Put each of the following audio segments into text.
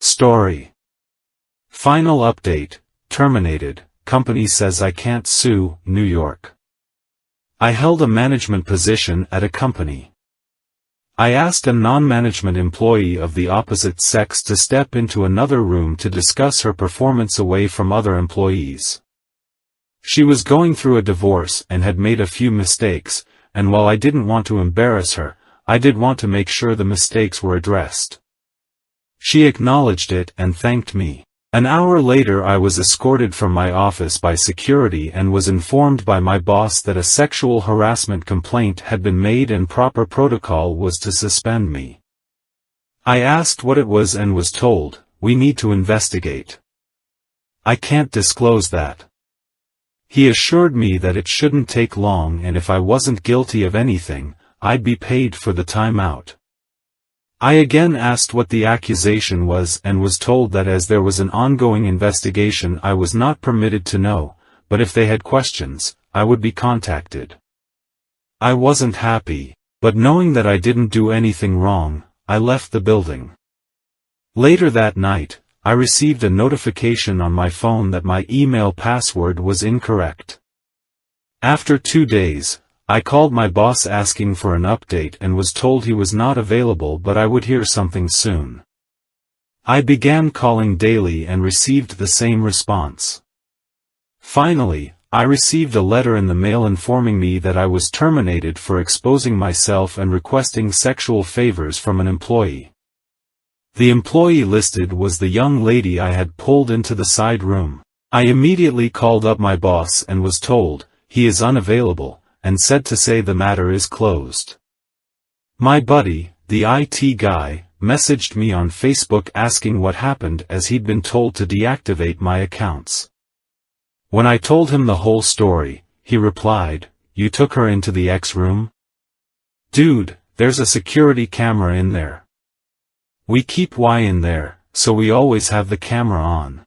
Story. Final update, terminated, company says I can't sue, New York. I held a management position at a company. I asked a non-management employee of the opposite sex to step into another room to discuss her performance away from other employees. She was going through a divorce and had made a few mistakes, and while I didn't want to embarrass her, I did want to make sure the mistakes were addressed. She acknowledged it and thanked me. An hour later I was escorted from my office by security and was informed by my boss that a sexual harassment complaint had been made and proper protocol was to suspend me. I asked what it was and was told, "We need to investigate. I can't disclose that." He assured me that it shouldn't take long and if I wasn't guilty of anything, I'd be paid for the time out. I again asked what the accusation was and was told that as there was an ongoing investigation I was not permitted to know, but if they had questions, I would be contacted. I wasn't happy, but knowing that I didn't do anything wrong, I left the building. Later that night, I received a notification on my phone that my email password was incorrect. After 2 days, I called my boss asking for an update and was told he was not available but I would hear something soon. I began calling daily and received the same response. Finally, I received a letter in the mail informing me that I was terminated for exposing myself and requesting sexual favors from an employee. The employee listed was the young lady I had pulled into the side room. I immediately called up my boss and was told, "He is unavailable," and said to say the matter is closed. My buddy, the IT guy, messaged me on Facebook asking what happened as he'd been told to deactivate my accounts. When I told him the whole story, he replied, "You took her into the X room? Dude, there's a security camera in there. We keep Y in there, so we always have the camera on."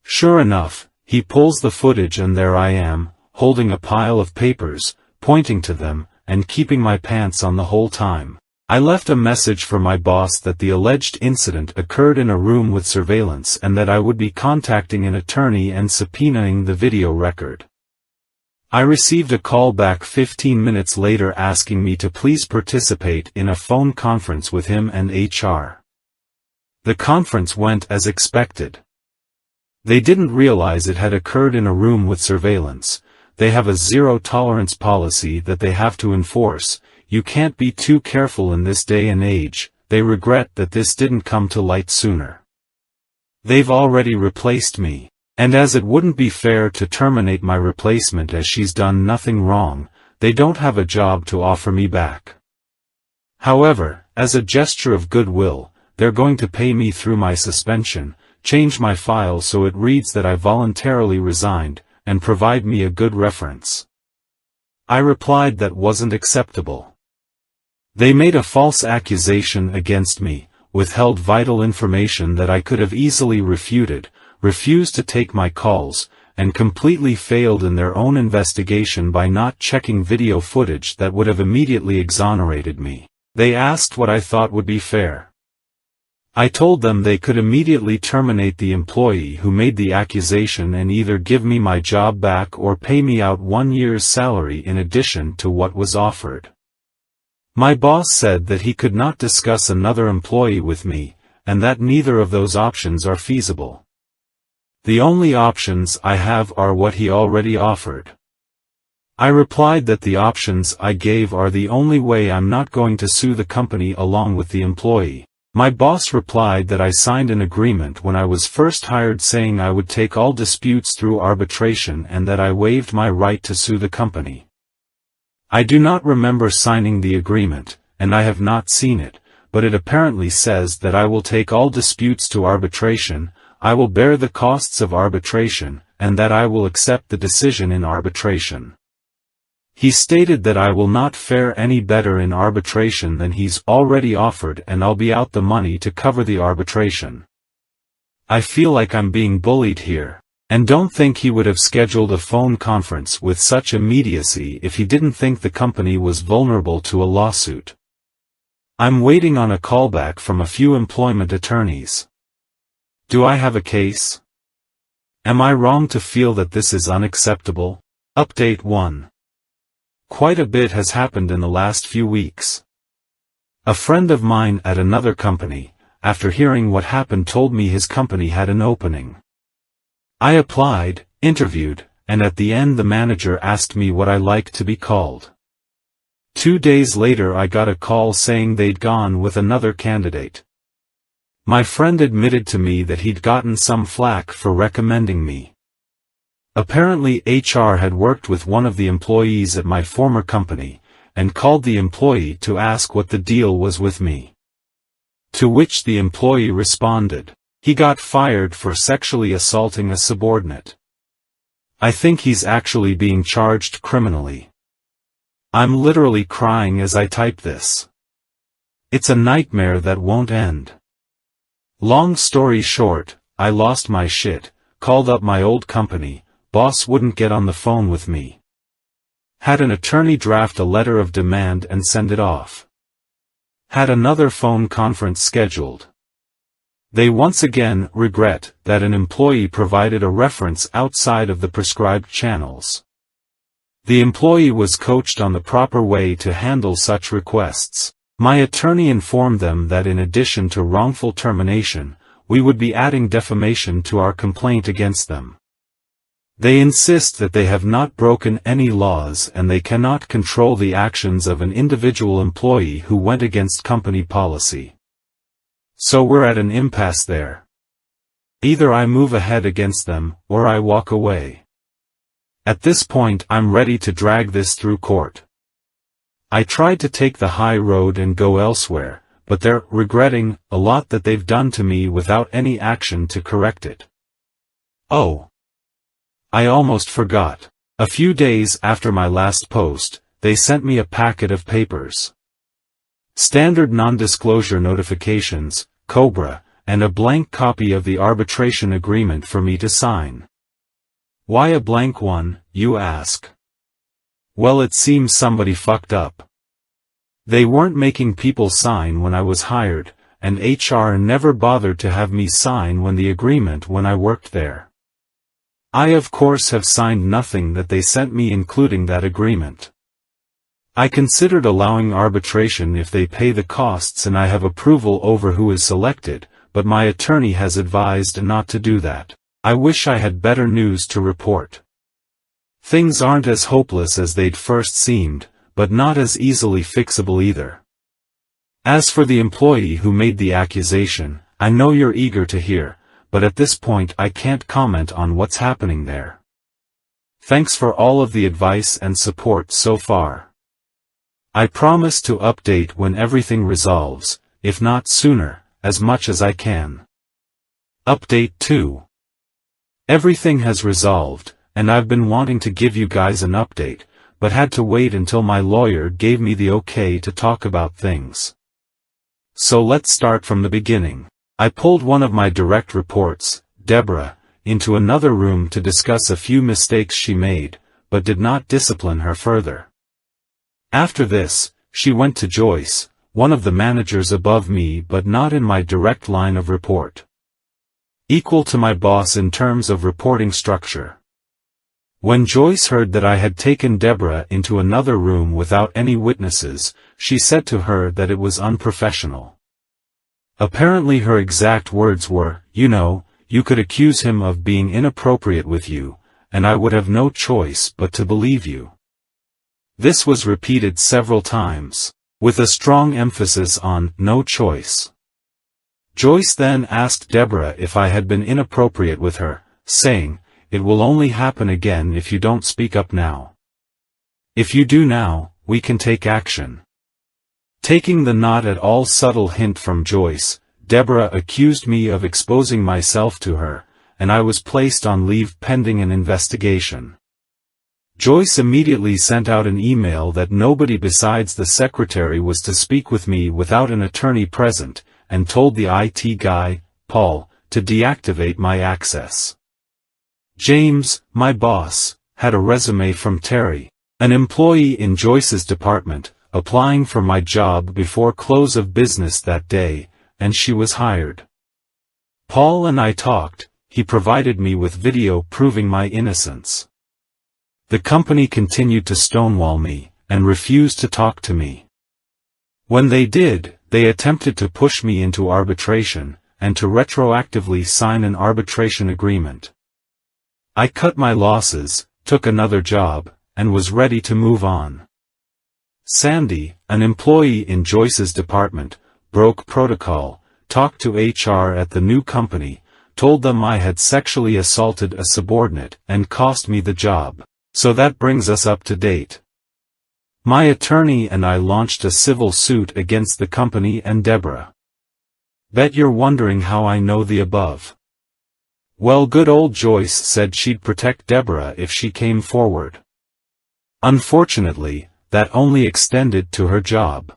Sure enough, he pulls the footage and there I am, holding a pile of papers, pointing to them, and keeping my pants on the whole time. I left a message for my boss that the alleged incident occurred in a room with surveillance and that I would be contacting an attorney and subpoenaing the video record. I received a call back 15 minutes later asking me to please participate in a phone conference with him and HR. The conference went as expected. They didn't realize it had occurred in a room with surveillance. They have a zero-tolerance policy that they have to enforce. You can't be too careful in this day and age. They regret that this didn't come to light sooner. They've already replaced me, and as it wouldn't be fair to terminate my replacement as she's done nothing wrong, they don't have a job to offer me back. However, as a gesture of goodwill, they're going to pay me through my suspension, change my file so it reads that I voluntarily resigned, and provide me a good reference. I replied that wasn't acceptable. They made a false accusation against me, withheld vital information that I could have easily refuted, refused to take my calls, and completely failed in their own investigation by not checking video footage that would have immediately exonerated me. They asked what I thought would be fair. I told them they could immediately terminate the employee who made the accusation and either give me my job back or pay me out 1 year's salary in addition to what was offered. My boss said that he could not discuss another employee with me, and that neither of those options are feasible. The only options I have are what he already offered. I replied that the options I gave are the only way. I'm not going to sue the company along with the employee. My boss replied that I signed an agreement when I was first hired saying I would take all disputes through arbitration and that I waived my right to sue the company. I do not remember signing the agreement, and I have not seen it, but it apparently says that I will take all disputes to arbitration, I will bear the costs of arbitration, and that I will accept the decision in arbitration. He stated that I will not fare any better in arbitration than he's already offered and I'll be out the money to cover the arbitration. I feel like I'm being bullied here, and don't think he would have scheduled a phone conference with such immediacy if he didn't think the company was vulnerable to a lawsuit. I'm waiting on a callback from a few employment attorneys. Do I have a case? Am I wrong to feel that this is unacceptable? Update 1. Quite a bit has happened in the last few weeks. A friend of mine at another company, after hearing what happened, told me his company had an opening. I applied, interviewed, and at the end the manager asked me what I like to be called. 2 days later I got a call saying they'd gone with another candidate. My friend admitted to me that he'd gotten some flack for recommending me. Apparently HR had worked with one of the employees at my former company, and called the employee to ask what the deal was with me. To which the employee responded, he got fired for sexually assaulting a subordinate. I think he's actually being charged criminally. I'm literally crying as I type this. It's a nightmare that won't end. Long story short, I lost my shit, called up my old company, boss wouldn't get on the phone with me. Had an attorney draft a letter of demand and send it off. Had another phone conference scheduled. They once again regret that an employee provided a reference outside of the prescribed channels. The employee was coached on the proper way to handle such requests. My attorney informed them that in addition to wrongful termination, we would be adding defamation to our complaint against them. They insist that they have not broken any laws and they cannot control the actions of an individual employee who went against company policy. So we're at an impasse there. Either I move ahead against them, or I walk away. At this point I'm ready to drag this through court. I tried to take the high road and go elsewhere, but they're regretting a lot that they've done to me without any action to correct it. Oh! I almost forgot. A few days after my last post, they sent me a packet of papers. Standard non-disclosure notifications, COBRA, and a blank copy of the arbitration agreement for me to sign. Why a blank one, you ask? Well, it seems somebody fucked up. They weren't making people sign when I was hired, and HR never bothered to have me sign the agreement when I worked there. I of course have signed nothing that they sent me, including that agreement. I considered allowing arbitration if they pay the costs and I have approval over who is selected, but my attorney has advised not to do that. I wish I had better news to report. Things aren't as hopeless as they'd first seemed, but not as easily fixable either. As for the employee who made the accusation, I know you're eager to hear, but at this point I can't comment on what's happening there. Thanks for all of the advice and support so far. I promise to update when everything resolves, if not sooner, as much as I can. Update 2. Everything has resolved, and I've been wanting to give you guys an update, but had to wait until my lawyer gave me the okay to talk about things. So let's start from the beginning. I pulled one of my direct reports, Deborah, into another room to discuss a few mistakes she made, but did not discipline her further. After this, she went to Joyce, one of the managers above me but not in my direct line of report. Equal to my boss in terms of reporting structure. When Joyce heard that I had taken Deborah into another room without any witnesses, she said to her that it was unprofessional. Apparently her exact words were, you could accuse him of being inappropriate with you, and I would have no choice but to believe you. This was repeated several times, with a strong emphasis on no choice. Joyce then asked Deborah if I had been inappropriate with her, saying, "It will only happen again if you don't speak up now. If you do now, we can take action." Taking the not at all subtle hint from Joyce, Deborah accused me of exposing myself to her, and I was placed on leave pending an investigation. Joyce immediately sent out an email that nobody besides the secretary was to speak with me without an attorney present, and told the IT guy, Paul, to deactivate my access. James, my boss, had a resume from Terry, an employee in Joyce's department, applying for my job before close of business that day, and she was hired. Paul and I talked. He provided me with video proving my innocence. The company continued to stonewall me, and refused to talk to me. When they did, they attempted to push me into arbitration, and to retroactively sign an arbitration agreement. I cut my losses, took another job, and was ready to move on. Sandy, an employee in Joyce's department, broke protocol, talked to HR at the new company, told them I had sexually assaulted a subordinate and cost me the job. So that brings us up to date. My attorney and I launched a civil suit against the company and Deborah. Bet you're wondering how I know the above. Well, good old Joyce said she'd protect Deborah if she came forward. Unfortunately, that only extended to her job.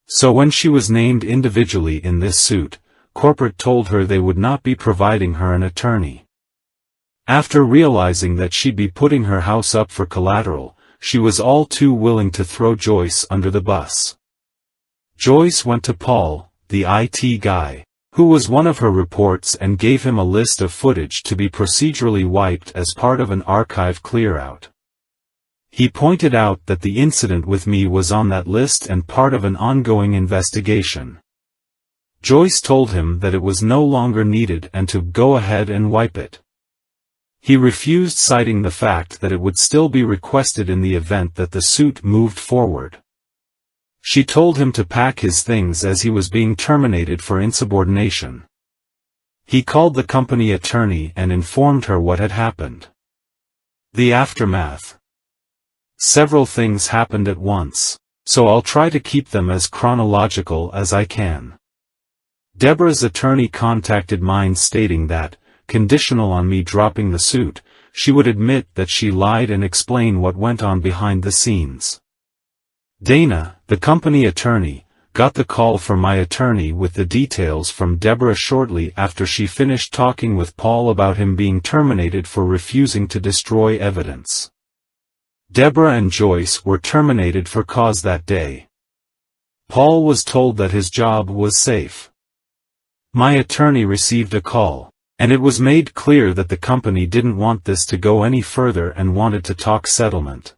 So when she was named individually in this suit, corporate told her they would not be providing her an attorney. After realizing that she'd be putting her house up for collateral, she was all too willing to throw Joyce under the bus. Joyce went to Paul, the IT guy, who was one of her reports, and gave him a list of footage to be procedurally wiped as part of an archive clear-out. He pointed out that the incident with me was on that list and part of an ongoing investigation. Joyce told him that it was no longer needed and to go ahead and wipe it. He refused, citing the fact that it would still be requested in the event that the suit moved forward. She told him to pack his things as he was being terminated for insubordination. He called the company attorney and informed her what had happened. The aftermath. Several things happened at once, so I'll try to keep them as chronological as I can. Deborah's attorney contacted mine stating that, conditional on me dropping the suit, she would admit that she lied and explain what went on behind the scenes. Dana, the company attorney, got the call from my attorney with the details from Deborah shortly after she finished talking with Paul about him being terminated for refusing to destroy evidence. Deborah and Joyce were terminated for cause that day. Paul was told that his job was safe. My attorney received a call, and it was made clear that the company didn't want this to go any further and wanted to talk settlement.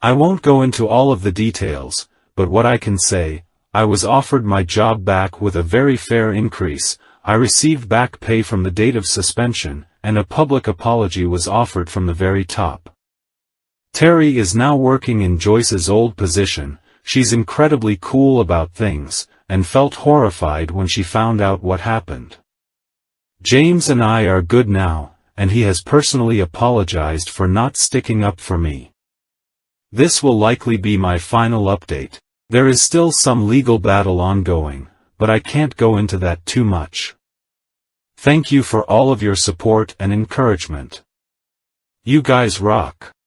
I won't go into all of the details, but what I can say, I was offered my job back with a very fair increase. I received back pay from the date of suspension, and a public apology was offered from the very top. Terry is now working in Joyce's old position. She's incredibly cool about things, and felt horrified when she found out what happened. James and I are good now, and he has personally apologized for not sticking up for me. This will likely be my final update. There is still some legal battle ongoing, but I can't go into that too much. Thank you for all of your support and encouragement. You guys rock.